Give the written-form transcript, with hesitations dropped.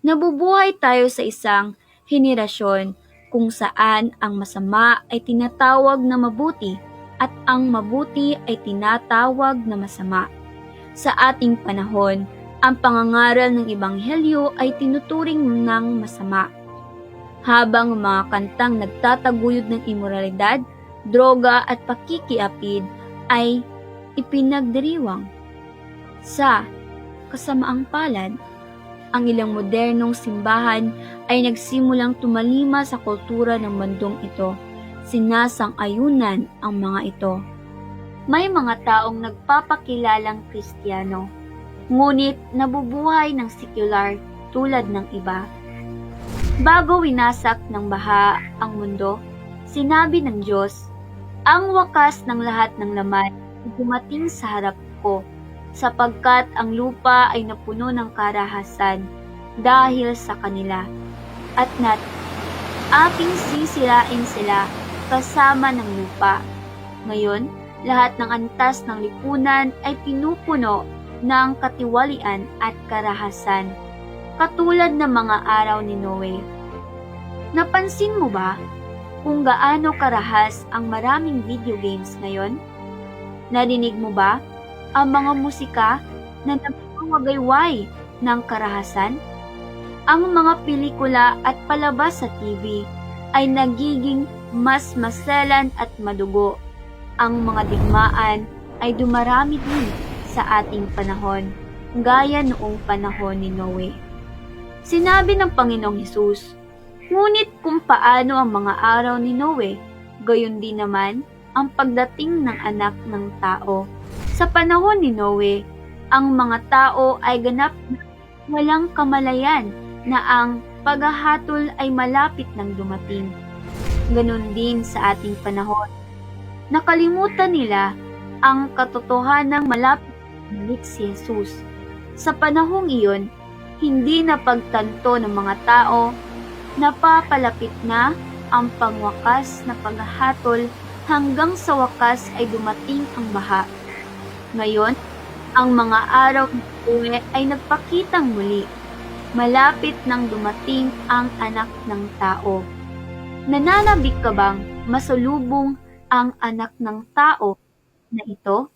Nabubuhay tayo sa isang henerasyon kung saan ang masama ay tinatawag na mabuti at ang mabuti ay tinatawag na masama. Sa ating panahon, ang pangangaral ng Ebanghelyo ay tinuturing ng masama, habang mga kantang nagtataguyod ng imoralidad, droga at pakikiapid ay ipinagdiriwang. Sa kasamaang palad, ang ilang modernong simbahan ay nagsimulang tumalima sa kultura ng mundong ito. Sinasang-ayunan ang mga ito. May mga taong nagpapakilalang Kristiyano, ngunit nabubuhay ng sekular tulad ng iba. Bago winasak ng baha ang mundo, sinabi ng Diyos, "Ang wakas ng lahat ng laman ay dumating sa harap ko, sapagkat ang lupa ay napuno ng karahasan dahil sa kanila, at aking sisirain sila kasama ng lupa." Ngayon, lahat ng antas ng lipunan ay pinupuno ng katiwalian at karahasan, katulad ng mga araw ni Noe. Napansin mo ba kung gaano karahas ang maraming video games ngayon? Narinig mo ba ang mga musika na nagpapagayway ng karahasan? Ang mga pelikula at palabas sa TV ay nagiging mas maselan at madugo. Ang mga digmaan ay dumarami din sa ating panahon, gaya noong panahon ni Noe. Sinabi ng Panginoong Hesus, "Ngunit kung paano ang mga araw ni Noe, gayon din naman ang pagdating ng Anak ng Tao." Sa panahon ni Noe, ang mga tao ay ganap na walang kamalayan na ang paghahatol ay malapit nang dumating. Ganon din sa ating panahon. Nakalimutan nila ang katotohanang malapit na bumalik si Jesus. Sa panahong iyon, hindi na pagtanto ng mga tao na papalapit na ang pangwakas na paghahatol hanggang sa wakas ay dumating ang baha. Ngayon, ang mga araw ng Noe ay nagpakitang muli. Malapit nang dumating ang Anak ng Tao. Nananabik ka bang masalubong ang Anak ng Tao na ito?